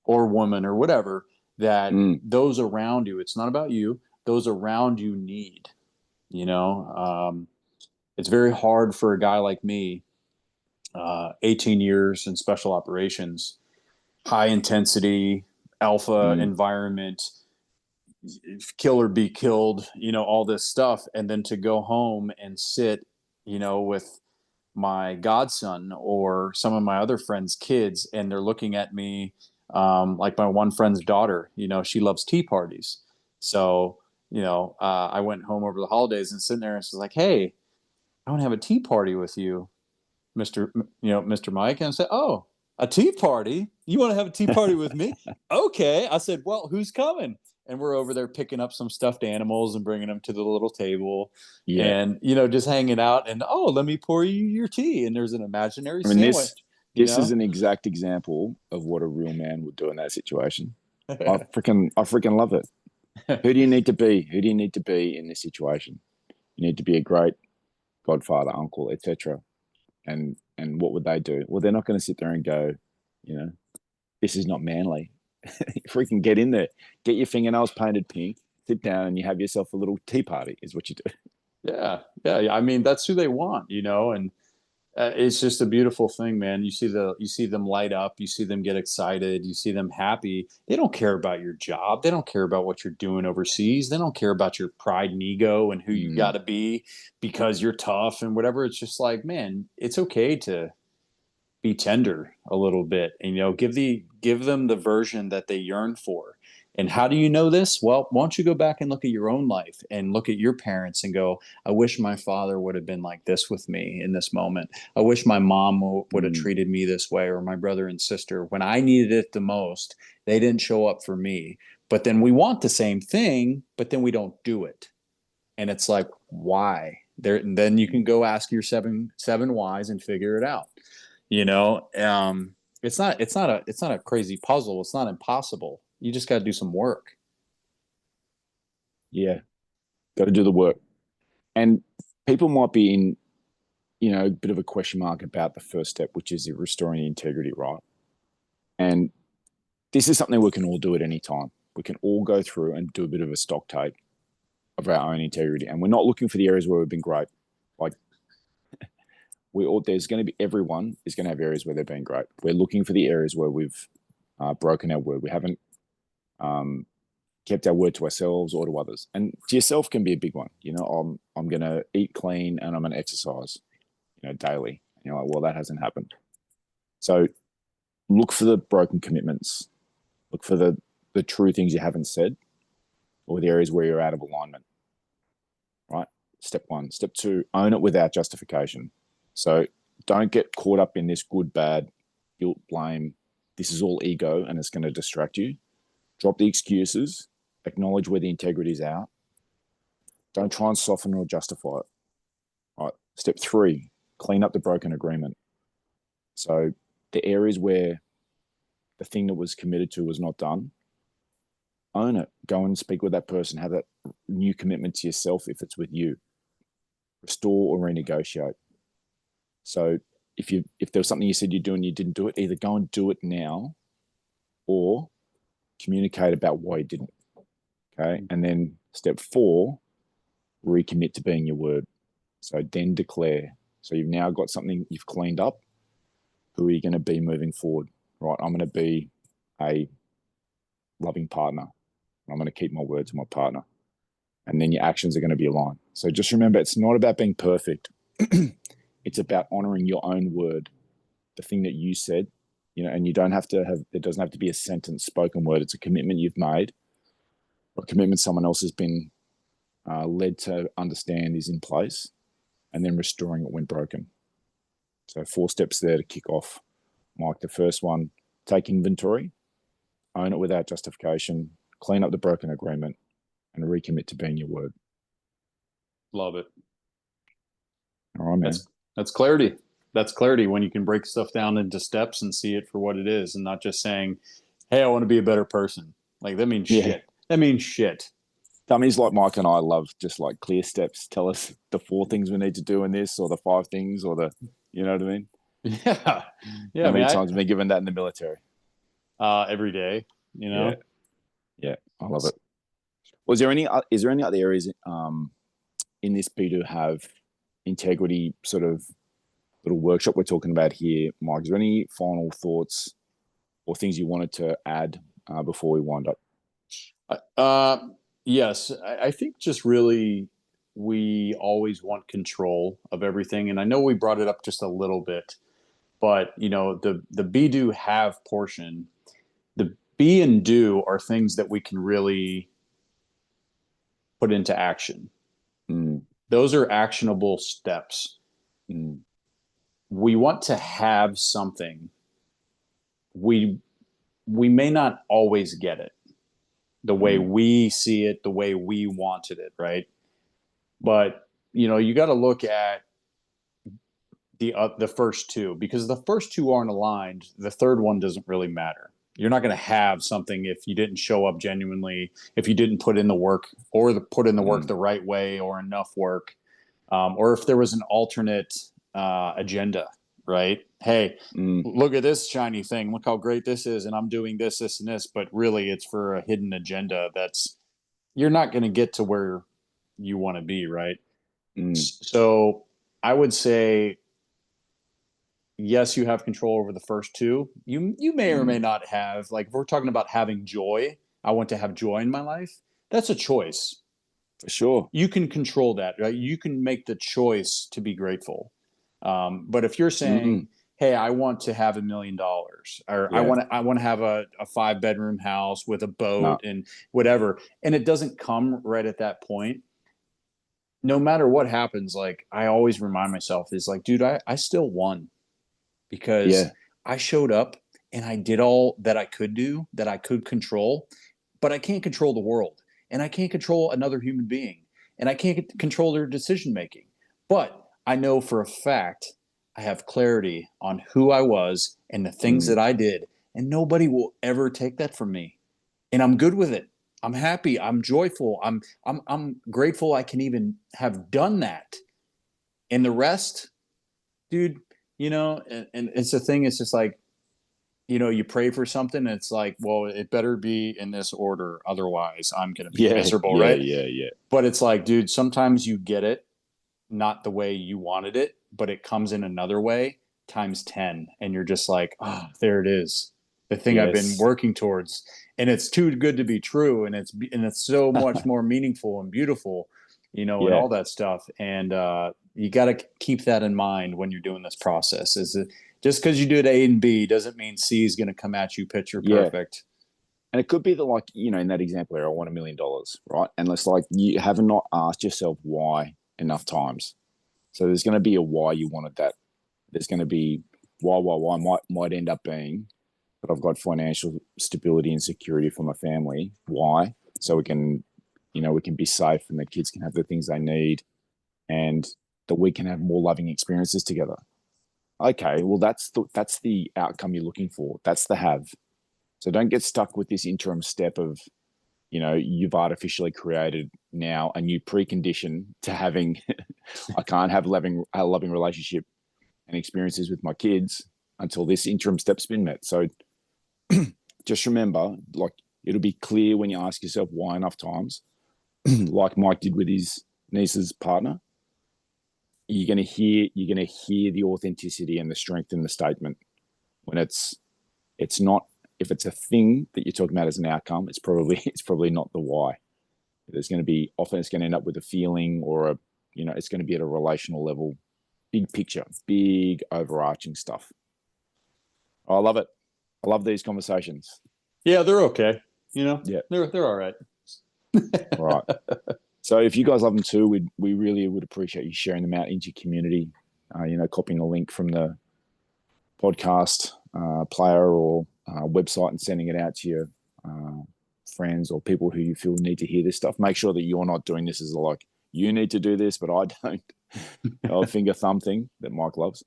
or woman or whatever that those around you, it's not about you, those around you need. It's very hard for a guy like me, 18 years in special operations, high intensity, alpha environment, kill or be killed, all this stuff. And then to go home and sit, with my godson or some of my other friends' kids, and they're looking at me like my one friend's daughter. She loves tea parties. So, I went home over the holidays and sitting there and she's like, "Hey, I want to have a tea party with you, Mr. Mike." And I said, "Oh, a tea party? You want to have a tea party with me?" Okay. I said, "Well, who's coming?" And we're over there picking up some stuffed animals and bringing them to the little table and, just hanging out and, oh, let me pour you your tea. And there's an imaginary sandwich. This is an exact example of what a real man would do in that situation. I freaking love it. Who do you need to be? Who do you need to be in this situation? You need to be a great godfather, uncle, etc. And what would they do? Well, they're not going to sit there and go, this is not manly. Freaking get in there, get your fingernails painted pink, sit down, and you have yourself a little tea party. Is what you do. Yeah. I mean, that's who they want, and it's just a beautiful thing, man. You see them light up, you see them get excited, you see them happy. They don't care about your job, they don't care about what you're doing overseas, they don't care about your pride and ego and who you got to be because you're tough and whatever. It's just like, man, it's okay to be tender a little bit and give them the version that they yearn for. And how do you know this? Well, why don't you go back and look at your own life and look at your parents and go, I wish my father would have been like this with me in this moment. I wish my mom would have treated me this way, or my brother and sister. When I needed it the most, they didn't show up for me. But then we want the same thing, but then we don't do it. And it's like, why? There, and then you can go ask your seven whys and figure it out. You know, it's not a crazy puzzle. It's not impossible. You just got to do some work. Yeah, got to do the work. And people might be in, a bit of a question mark about the first step, which is restoring the integrity, right? And this is something we can all do at any time. We can all go through and do a bit of a stock take of our own integrity. And we're not looking for the areas where we've been great. Like, there's going to be, everyone is going to have areas where they've been great. We're looking for the areas where we've broken our word. We haven't kept our word to ourselves or to others. And to yourself can be a big one. I'm going to eat clean and I'm going to exercise, daily. And you're like, well, that hasn't happened. So look for the broken commitments. Look for the true things you haven't said, or the areas where you're out of alignment, right? Step one. Step two, own it without justification. So don't get caught up in this good, bad, guilt, blame. This is all ego and it's going to distract you. Drop the excuses. Acknowledge where the integrity is out. Don't try and soften or justify it. All right. Step three, clean up the broken agreement. So the areas where the thing that was committed to was not done, own it. Go and speak with that person. Have that new commitment to yourself if it's with you. Restore or renegotiate. So if there was something you said you'd do and you didn't do it, either go and do it now or communicate about why you didn't. Okay. And then step four, recommit to being your word. So then declare. So you've now got something you've cleaned up. Who are you going to be moving forward? Right. I'm going to be a loving partner. I'm going to keep my word to my partner. And then your actions are going to be aligned. So just remember, it's not about being perfect. It's about honoring your own word, the thing that you said, and you don't have to have, it doesn't have to be a sentence, spoken word. It's a commitment you've made, or a commitment someone else has been led to understand is in place, and then restoring it when broken. So 4 steps there to kick off, Mike. The first one, take inventory, own it without justification, clean up the broken agreement, and recommit to being your word. Love it. All right, man. That's clarity. That's clarity when you can break stuff down into steps and see it for what it is, and not just saying, hey, I want to be a better person. Like, that means shit. That means shit. Dummies like Mike and I love just like clear steps. Tell us the 4 things we need to do in this, or the 5 things, or you know what I mean? Yeah. How many times have I been given that in the military? Every day, Yeah, I love it. Is there any other areas in this B2 have integrity sort of little workshop we're talking about here, Mike? Is there any final thoughts or things you wanted to add before we wind up? Yes, I think just really we always want control of everything, and I know we brought it up just a little bit, but the be do have portion, the be and do are things that we can really put into action. Those are actionable steps. We want to have something. We may not always get it the way we see it, the way we wanted it, right? But you got to look at the first 2, because the first 2 aren't aligned. The third one doesn't really matter. You're not going to have something if you didn't show up genuinely, if you didn't put in the work, or put in the work the right way, or enough work, or if there was an alternate agenda, right? Hey, look at this shiny thing. Look how great this is. And I'm doing this, this, and this. But really, it's for a hidden agenda you're not going to get to where you want to be, right? So I would say, yes, you have control over the first 2. You may or may not have, like, if we're talking about having joy, I want to have joy in my life. That's a choice. For sure. You can control that, right? You can make the choice to be grateful. But if you're saying, hey, I want to have $1 million, years, or Yeah. I want to have a 5-bedroom house with a boat No. and whatever. And it doesn't come right at that point. No matter what happens, like I always remind myself is like, dude, I still won because Yeah. I showed up and I did all that I could do, that I could control, but I can't control the world and I can't control another human being and I can't control their decision making. But I know for a fact I have clarity on who I was and the things Mm. that I did, and nobody will ever take that from me. And I'm good with it. I'm happy. I'm joyful. I'm grateful I can even have done that. And the rest, dude, and it's the thing. It's just like, you pray for something. And it's like, well, it better be in this order. Otherwise, I'm going to be Yeah. miserable, Yeah. right? Yeah. Yeah. But it's like, dude, sometimes you get it not the way you wanted it, but it comes in another way times 10. And you're just like, oh, there it is. The thing I've been Yes. working towards. And it's too good to be true. And it's so much more meaningful and beautiful, and Yeah. all that stuff. And you got to keep that in mind when you're doing this process. Is it just because you did A and B doesn't mean C is going to come at you picture Yeah. perfect. And it could be that, like, in that example here, I want $1 million, right? And it's like you have not asked yourself why enough times. So there's going to be a why you wanted that. There's going to be why might end up being that I've got financial stability and security for my family. Why? So we can, we can be safe and the kids can have the things they need and that we can have more loving experiences together. Okay, well, that's the outcome you're looking for. That's the have. So don't get stuck with this interim step of, you've artificially created now a new precondition to having, I can't have a loving relationship and experiences with my kids until this interim step's been met. So just remember, like, it'll be clear when you ask yourself why enough times, like Mike did with his niece's partner. You're gonna hear the authenticity and the strength in the statement when it's not, if it's a thing that you're talking about as an outcome, it's probably not the why. There's going to be, often it's going to end up with a feeling or it's going to be at a relational level, big picture, big overarching stuff. I love it. I love these conversations. Yeah, they're okay. Yeah. They're all right. Right. So if you guys love them too, we really would appreciate you sharing them out into your community. Copying a link from the podcast player or website and sending it out to your friends or people who you feel need to hear this stuff. Make sure that you're not doing this as like, you need to do this, but I don't. A finger thumb thing that Mike loves.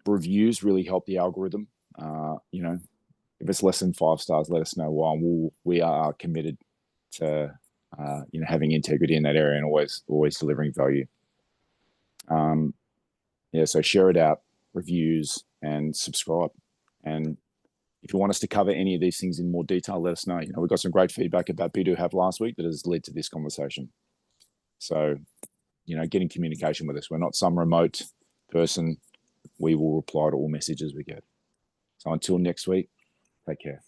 Reviews really help the algorithm. If it's less than 5 stars, let us know why. We are committed to having integrity in that area and always delivering value. So share it out, reviews, and subscribe. And if you want us to cover any of these things in more detail, let us know. We got some great feedback about B2 Have last week that has led to this conversation. So, get in communication with us. We're not some remote person. We will reply to all messages we get. So until next week, take care.